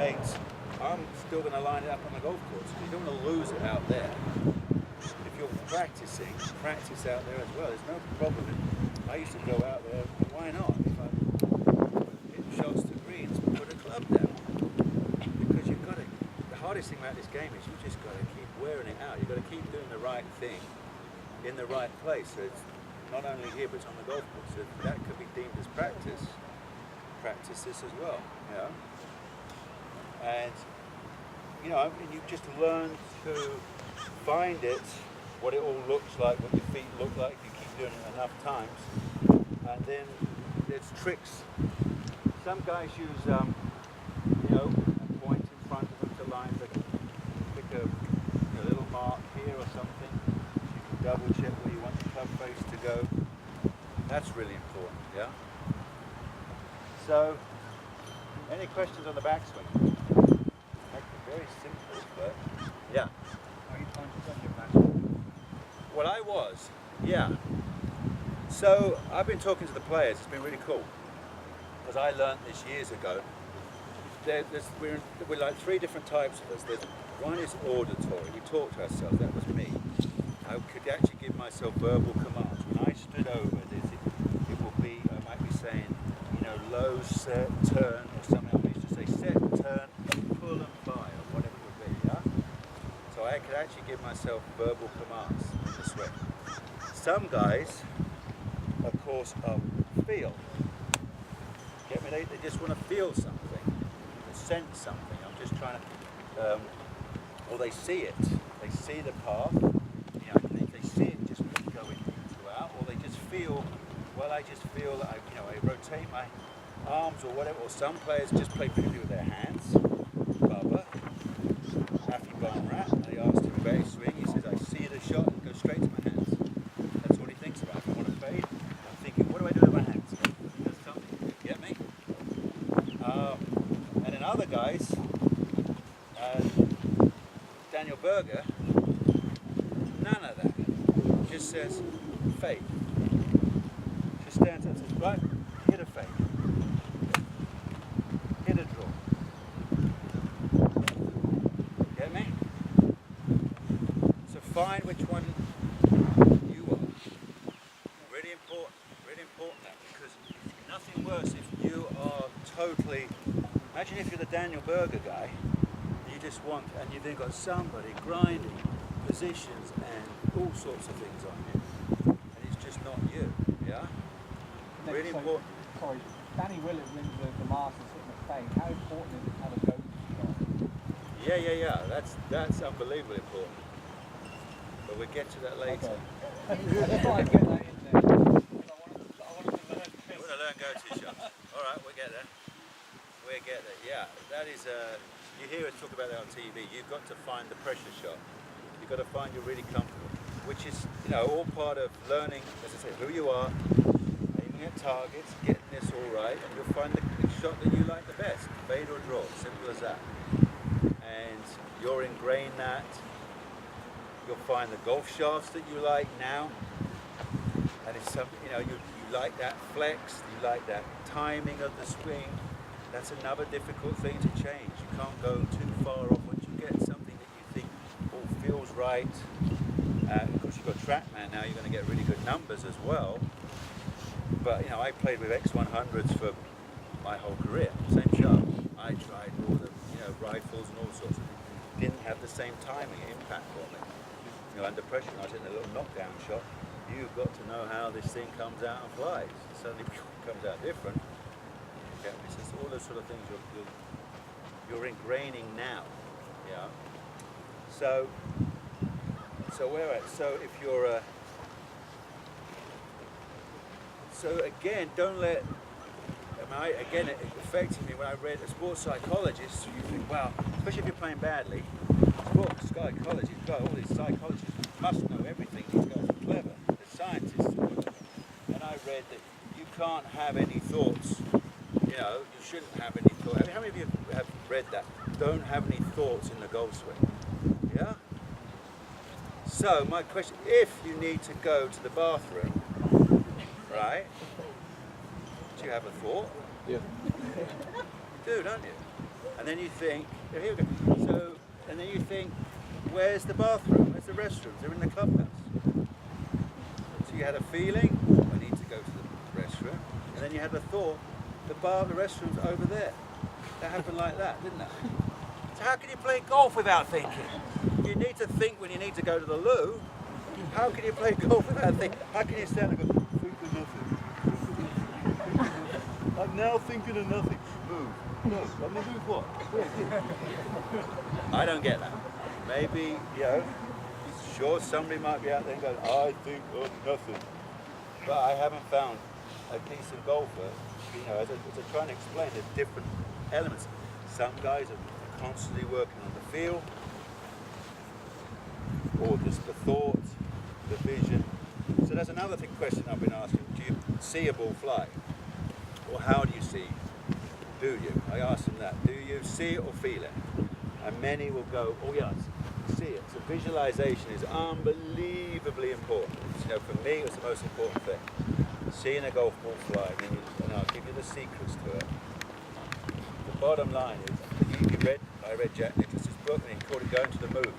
mates, I'm still going to line it up on the golf course because you don't want to lose it out there. If you're practicing, practice out there as well. There's no problem. I used to go out there, why not? If I hit shots to greens, put a club down. Because you've got to, the hardest thing about this game is you've just got to keep wearing it out. You've got to keep doing the right thing in the right place. So it's not only here, but it's on the golf course. So that could be deemed as practice. Practice this as well, you know. And you know, and you just learn to find it, what it all looks like, what your feet look like. You keep doing it enough times, and then there's tricks. Some guys use, you know, a point in front of them to line. They can pick a little mark here or something. You can double check where you want the club face to go. That's really important, yeah. So, any questions on the backswing? Make it very simple, but yeah. Are you conscious on your backswing? Well, I was, yeah. So I've been talking to the players. It's been really cool because I learned this years ago. We're like three different types of us. One is auditory. We talk to ourselves. That was me. I could actually give myself verbal commands. When I stood over this, it will be. I might be saying, you know, low, set, turn, or something. I used to say set, turn, pull and fire, or whatever it would be, yeah? So I could actually give myself verbal commands this way. Some guys, of course, feel. Get me? They just want to feel something, sense something. I'm just trying to, or they see it. They see the path. You know, they see it just going into out, or they just feel. Well, I just feel that I rotate my arms or whatever. Or some players just play purely with their hands. Bubba, Happy Bum Rat. They asked him about his swing. He says, "I see the shot and go straight to my hands." That's what he thinks about. If I want to fade, I'm thinking, what do I do with my hands? That's something. Get me? And then other guys, Daniel Berger, none of that. Just says, fade. Just stands up and says, right, hit a fade. Hit a draw. Get me? So find which one you are. Really important that, because nothing worse if you are totally, imagine if you're the Daniel Berger guy, you just want, and you've then got somebody grinding positions and all sorts of things on you, and it's just not you, yeah? Really important. Sorry, Danny Willett wins the Masters hitting a fade. How important is it to have a go-to shot? Yeah, that's unbelievably important. But we'll get to that later. Okay. I just thought I'd get that in there. I wanted to learn. You want to learn go-to shots? All right, we'll get there. We'll get there. Yeah, that is. You hear us talk about that on TV. You've got to find the pressure shot. You've got to find you're really comfortable, which is, all part of learning, as I say, who you are, aiming at targets, getting this all right, and you'll find the shot that you like the best. Fade or draw, simple as that. And you'll ingrain that. You'll find the golf shafts that you like now, and it's something, you like that flex, you like that timing of the swing. That's another difficult thing to change. You can't go too far off. Once you get something that you think all feels right, of course you've got TrackMan now, you're going to get really good numbers as well. But I played with X100s for my whole career, same shot. I tried all the rifles and all sorts of things. Didn't have the same timing, impact for me. Under pressure, when I was hitting a little knockdown shot, you've got to know how this thing comes out and flies. It suddenly comes out different. It's just all those sort of things you're ingraining now, yeah. So if you're so again, don't let. It affected me when I read a sports psychologist. You think, wow, especially if you're playing badly. Sports psychologists, all these psychologists must know everything. These guys are clever. The scientists, and I read that you can't have any thoughts. You shouldn't have any thoughts. How many of you have read that? Don't have any thoughts in the golf swing. Yeah? So, my question, if you need to go to the bathroom, right? Do you have a thought? Yeah. You do, don't you? And then you think, oh, here we go. So, and then you think, where's the bathroom? Where's the restrooms? They're in the clubhouse. So you had a feeling, I need to go to the restroom. And then you had a thought, the restroom's over there. That happened like that, didn't it? So how can you play golf without thinking? You need to think when you need to go to the loo. How can you play golf without thinking? How can you stand and go, think of nothing? I'm now thinking of nothing. Move. No, I'm going to move what? I don't get that. Maybe, sure somebody might be out there and go, I think of nothing. But I haven't found a decent golfer, as I try and explain, there's different elements. Some guys are constantly working on the feel, or just the thought, the vision. So that's another question I've been asking. Do you see a ball fly? Or how do you see? Do you? I asked them that. Do you see it or feel it? And many will go, oh yes, see it. So visualization is unbelievably important. For me, it's the most important thing. Seeing a golf ball fly, and I'll give you the secrets to it. The bottom line is, I read Jack Nicklaus's book and he called it Going to the Movies.